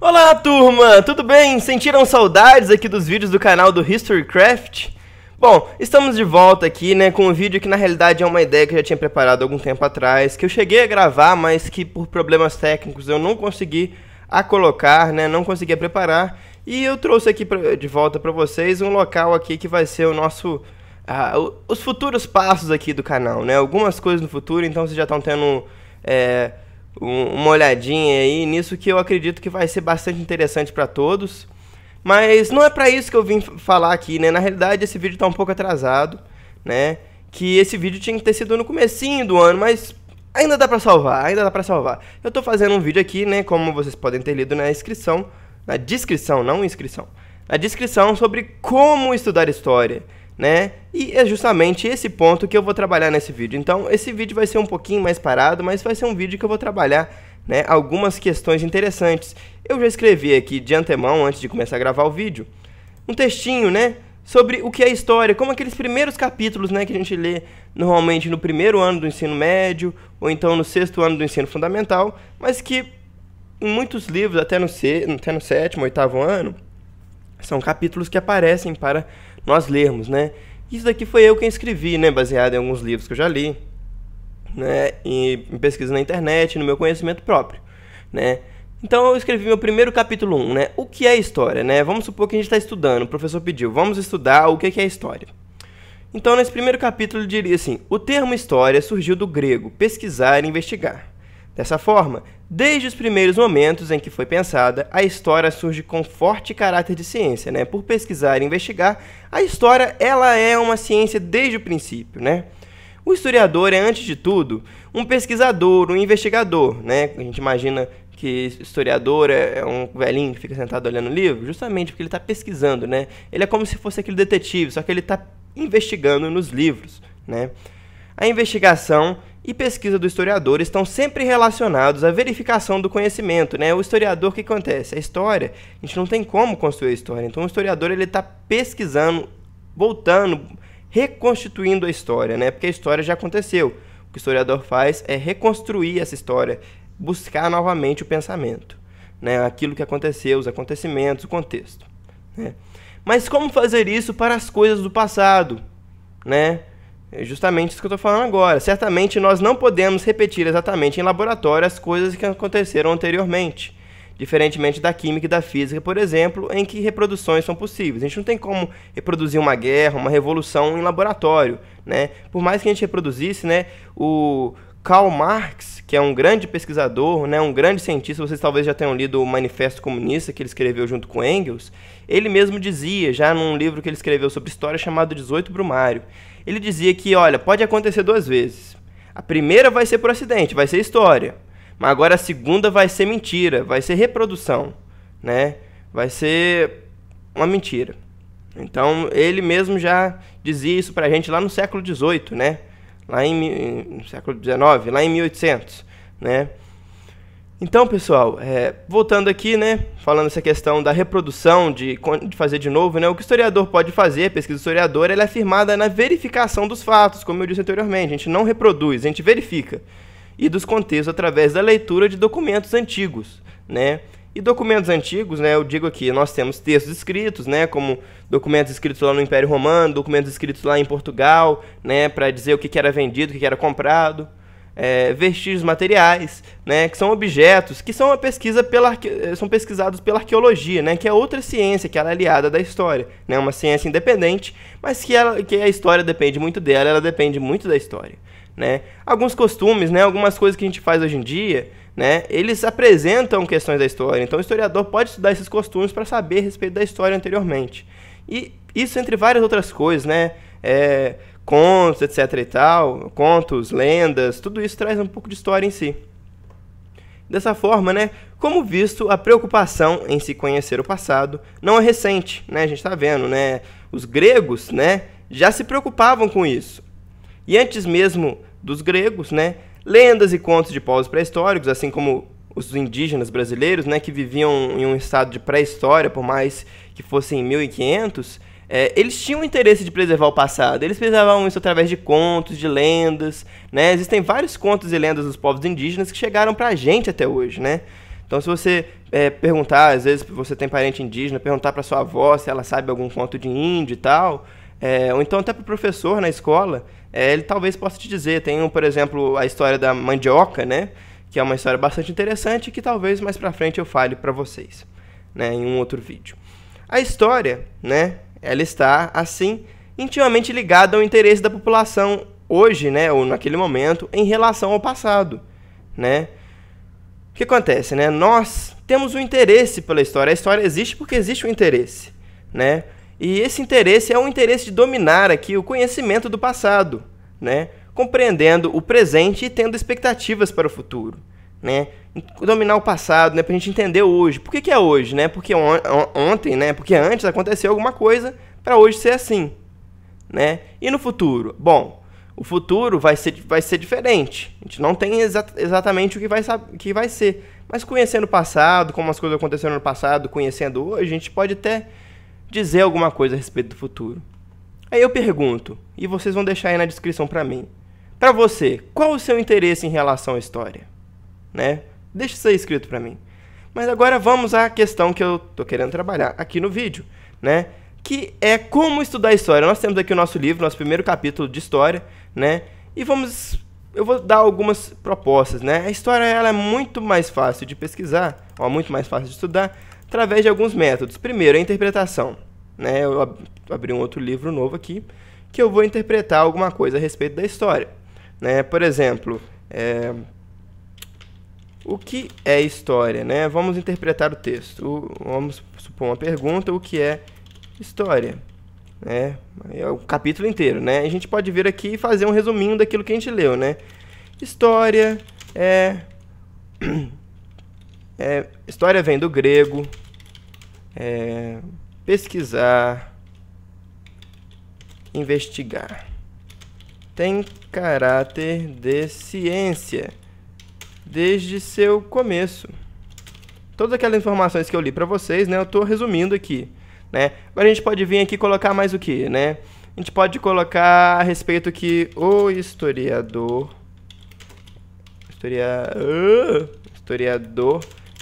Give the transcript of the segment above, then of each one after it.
Olá, turma! Tudo bem? Sentiram saudades aqui dos vídeos do canal do Historycraft? Bom, estamos de volta aqui, né, com um vídeo que na realidade é uma ideia que eu já tinha preparado há algum tempo atrás, que eu cheguei a gravar, mas que por problemas técnicos eu não consegui colocar, né, não consegui preparar, e eu trouxe aqui de volta para vocês um local aqui que vai ser o nosso... os futuros passos aqui do canal, né, algumas coisas no futuro, então vocês já estão tendo... uma olhadinha aí nisso que eu acredito que vai ser bastante interessante para todos. Mas não é para isso que eu vim falar aqui, né? Na realidade esse vídeo está um pouco atrasado, né? Que esse vídeo tinha que ter sido no comecinho do ano, mas ainda dá para salvar, ainda dá para salvar. Eu tô fazendo um vídeo aqui, né? Como vocês podem ter lido na descrição, não inscrição, na descrição sobre como estudar história, né? E é justamente esse ponto que eu vou trabalhar nesse vídeo. Então esse vídeo vai ser um pouquinho mais parado, mas vai ser um vídeo que eu vou trabalhar, né, algumas questões interessantes. Eu já escrevi aqui de antemão, antes de começar a gravar o vídeo, um textinho, né, sobre o que é história, como aqueles primeiros capítulos, né, que a gente lê normalmente no primeiro ano do ensino médio, ou então no sexto ano do ensino fundamental, mas que em muitos livros, até no sétimo, oitavo ano, são capítulos que aparecem para nós lermos, né? Isso daqui foi eu quem escrevi, né? Baseado em alguns livros que eu já li, né? E em pesquisa na internet, no meu conhecimento próprio, né? Então eu escrevi meu primeiro capítulo 1, né? O que é história, né? Vamos supor que a gente está estudando, o professor pediu, vamos estudar o que é história. Então nesse primeiro capítulo eu diria assim, o termo história surgiu do grego, pesquisar e investigar. Dessa forma, desde os primeiros momentos em que foi pensada, a história surge com forte caráter de ciência, né? Por pesquisar e investigar, a história ela é uma ciência desde o princípio, né? O historiador é, antes de tudo, um pesquisador, um investigador, né? A gente imagina que historiador é um velhinho que fica sentado olhando o livro, justamente porque ele está pesquisando, né? Ele é como se fosse aquele detetive, só que ele está investigando nos livros, né? A investigação e pesquisa do historiador estão sempre relacionados à verificação do conhecimento, né? O historiador, o que acontece? A história, a gente não tem como construir a história, então o historiador ele está pesquisando, voltando, reconstituindo a história, né? Porque a história já aconteceu. O que o historiador faz é reconstruir essa história, buscar novamente o pensamento, né? Aquilo que aconteceu, os acontecimentos, o contexto, né? Mas como fazer isso para as coisas do passado, né? É justamente isso que eu estou falando agora. Certamente nós não podemos repetir exatamente em laboratório as coisas que aconteceram anteriormente. Diferentemente da química e da física, por exemplo, em que reproduções são possíveis. A gente não tem como reproduzir uma guerra, uma revolução em laboratório, né? Por mais que a gente reproduzisse, né, o Karl Marx, que é um grande pesquisador, né, um grande cientista, vocês talvez já tenham lido o Manifesto Comunista que ele escreveu junto com Engels, ele mesmo dizia, já num livro que ele escreveu sobre história chamado 18 Brumário, ele dizia que, olha, pode acontecer duas vezes. A primeira vai ser por acidente, vai ser história. Mas agora a segunda vai ser mentira, vai ser reprodução, né? Vai ser uma mentira. Então, ele mesmo já dizia isso pra gente lá no século XVIII, né? Lá no século XIX, lá em 1800, né? Então, pessoal, voltando aqui, né, falando essa questão da reprodução, de fazer de novo, né, o que o historiador pode fazer, a pesquisa do historiador, ela é firmada na verificação dos fatos, como eu disse anteriormente, a gente não reproduz, a gente verifica, e dos contextos através da leitura de documentos antigos, né, e documentos antigos, né, eu digo aqui, nós temos textos escritos, né, como documentos escritos lá no Império Romano, documentos escritos lá em Portugal, né, para dizer o que era vendido, o que era comprado, vestígios materiais, né, que são objetos que são são pesquisados pela arqueologia, né, que é outra ciência que ela é aliada da história, né, uma ciência independente, mas que a história depende muito dela, ela depende muito da história, né. Alguns costumes, né, algumas coisas que a gente faz hoje em dia, né, eles apresentam questões da história, então o historiador pode estudar esses costumes para saber a respeito da história anteriormente. E isso entre várias outras coisas, né, contos, etc e tal, contos, lendas, tudo isso traz um pouco de história em si. Dessa forma, né, como visto, a preocupação em se conhecer o passado não é recente, né, a gente está vendo, né, os gregos, né, já se preocupavam com isso. E antes mesmo dos gregos, né, lendas e contos de povos pré-históricos, assim como os indígenas brasileiros, né, que viviam em um estado de pré-história, por mais que fossem em 1500, eles tinham interesse de preservar o passado, eles preservavam isso através de contos, de lendas, né? Existem vários contos e lendas dos povos indígenas que chegaram pra gente até hoje, né? Então, se você perguntar, às vezes você tem parente indígena, perguntar para sua avó se ela sabe algum conto de índio e tal, ou então até para o professor na escola, ele talvez possa te dizer. Tem, por exemplo, a história da mandioca, né? Que é uma história bastante interessante que talvez mais para frente eu fale para vocês, né, em um outro vídeo. A história, né, ela está, assim, intimamente ligada ao interesse da população hoje, né, ou naquele momento, em relação ao passado, né? O que acontece, né? Nós temos um interesse pela história. A história existe porque existe um interesse, né? E esse interesse é um interesse de dominar aqui o conhecimento do passado, né? Compreendendo o presente e tendo expectativas para o futuro, né? Dominar o passado, né? Para a gente entender hoje. Por que é hoje, né? Porque ontem, né? Porque antes aconteceu alguma coisa para hoje ser assim, né? E no futuro? Bom, o futuro vai ser diferente. A gente não tem exatamente o que vai ser. Mas conhecendo o passado, como as coisas aconteceram no passado, conhecendo hoje, a gente pode até dizer alguma coisa a respeito do futuro. Aí eu pergunto, e vocês vão deixar aí na descrição para mim. Para você, qual o seu interesse em relação à história? Né? Deixa isso aí escrito para mim. Mas agora vamos à questão que eu tô querendo trabalhar aqui no vídeo, né? Que é como estudar história. Nós temos aqui o nosso livro, nosso primeiro capítulo de história, né? E eu vou dar algumas propostas, né? A história ela é muito mais fácil de pesquisar, ou muito mais fácil de estudar, através de alguns métodos. Primeiro, a interpretação, né? Eu abri um outro livro novo aqui, que eu vou interpretar alguma coisa a respeito da história, né? Por exemplo, o que é história, né? Vamos interpretar o texto. Vamos supor uma pergunta, o que é história, né? É o capítulo inteiro, né? A gente pode vir aqui e fazer um resuminho daquilo que a gente leu, né? História história vem do grego, pesquisar, investigar. Tem caráter de ciência desde seu começo. Todas aquelas informações que eu li para vocês, né? Eu estou resumindo aqui, né? Agora a gente pode vir aqui e colocar mais o que, né? A gente pode colocar a respeito que o historiador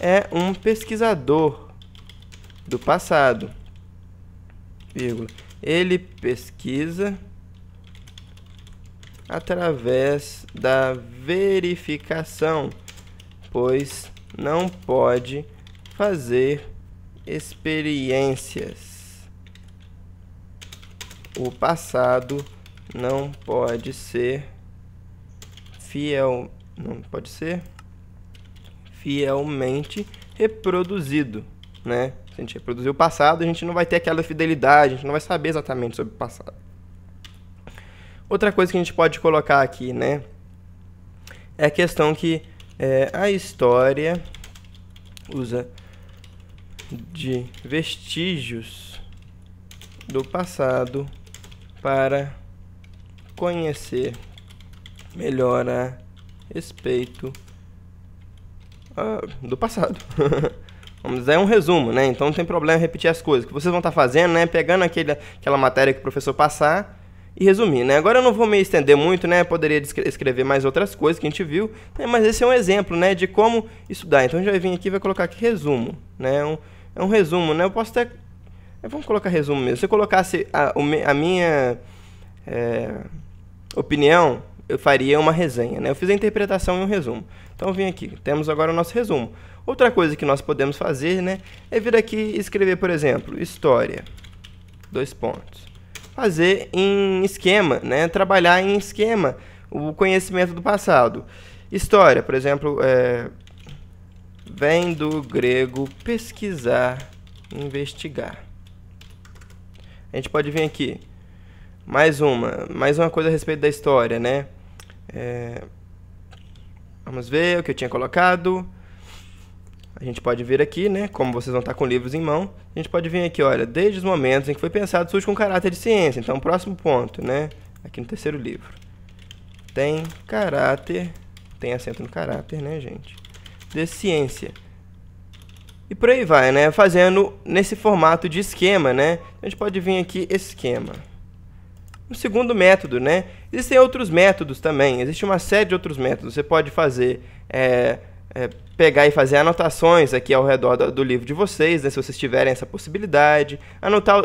é um pesquisador do passado, vírgula. Ele pesquisa através da verificação, pois não pode fazer experiências. O passado não pode ser fielmente reproduzido, né? Se a gente reproduzir o passado, a gente não vai ter aquela fidelidade, a gente não vai saber exatamente sobre o passado. Outra coisa que a gente pode colocar aqui, né, é a questão que a história usa de vestígios do passado para conhecer melhor a respeito do passado. Vamos dizer, é um resumo, né? Então não tem problema repetir as coisas. O que vocês vão estar fazendo, né? Pegando aquela matéria que o professor passar e resumir, né? Agora eu não vou me estender muito, né? Poderia escrever mais outras coisas que a gente viu, né? Mas esse é um exemplo, né? De como estudar. Então a gente vai vir aqui e vai colocar aqui resumo, né? É um resumo, né? Eu posso até... Vamos colocar resumo mesmo. Se eu colocasse a minha opinião, eu faria uma resenha, né? Eu fiz a interpretação e um resumo. Então eu vim aqui. Temos agora o nosso resumo. Outra coisa que nós podemos fazer, né? É vir aqui e escrever, por exemplo, história. 2 pontos. Fazer em esquema, né? Trabalhar em esquema o conhecimento do passado. História, por exemplo, vem do grego pesquisar, investigar. A gente pode vir aqui. Mais uma coisa a respeito da história, né? Vamos ver o que eu tinha colocado. A gente pode vir aqui, né? Como vocês vão estar com livros em mão, a gente pode vir aqui, olha, desde os momentos em que foi pensado surge com caráter de ciência. Então, próximo ponto, né? Aqui no terceiro livro. Tem caráter, tem acento no caráter, né, gente? De ciência. E por aí vai, né? Fazendo nesse formato de esquema, né? A gente pode vir aqui, esquema. O segundo método, né? Existem outros métodos também. Existe uma série de outros métodos. Você pode fazer pegar e fazer anotações aqui ao redor do livro de vocês, né, se vocês tiverem essa possibilidade. Anotar,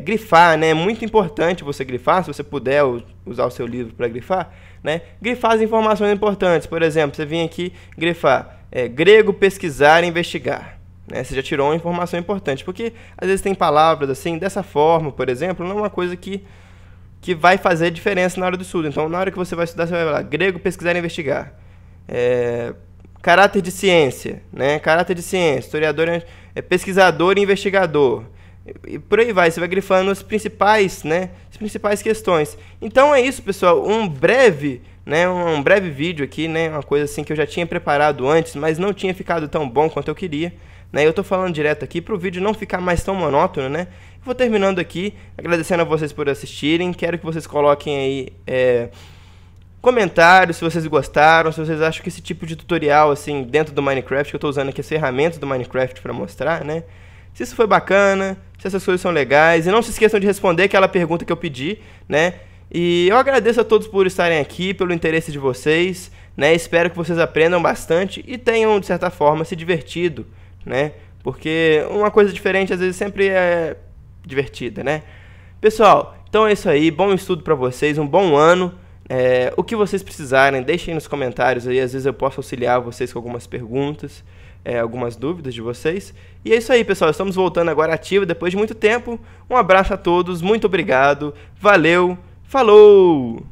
grifar, né, é muito importante você grifar, se você puder usar o seu livro para grifar, né, grifar as informações importantes. Por exemplo, você vem aqui grifar grego, pesquisar e investigar. Né, você já tirou uma informação importante, porque às vezes tem palavras assim, dessa forma, por exemplo, não é uma coisa que vai fazer diferença na hora do estudo. Então, na hora que você vai estudar, você vai lá, grego, pesquisar e investigar. Caráter de ciência, né? Caráter de ciência, historiador, pesquisador e investigador. E por aí vai, você vai grifando as principais, né? As principais questões. Então é isso, pessoal, um breve vídeo aqui, né? Uma coisa assim que eu já tinha preparado antes, mas não tinha ficado tão bom quanto eu queria, né? Eu tô falando direto aqui para o vídeo não ficar mais tão monótono, né? Eu vou terminando aqui, agradecendo a vocês por assistirem. Quero que vocês coloquem aí comentários se vocês gostaram, se vocês acham que esse tipo de tutorial assim dentro do Minecraft, que eu estou usando aqui as ferramentas do Minecraft para mostrar, né? Se isso foi bacana, se essas coisas são legais, e não se esqueçam de responder aquela pergunta que eu pedi, né? E eu agradeço a todos por estarem aqui, pelo interesse de vocês, né? Espero que vocês aprendam bastante e tenham de certa forma se divertido, né? Porque uma coisa diferente às vezes sempre é divertida, né? Pessoal, então é isso aí, bom estudo para vocês, um bom ano. O que vocês precisarem, deixem nos comentários aí, às vezes eu posso auxiliar vocês com algumas perguntas, algumas dúvidas de vocês. E é isso aí, pessoal, estamos voltando agora ativo depois de muito tempo. Um abraço a todos, muito obrigado, valeu, falou!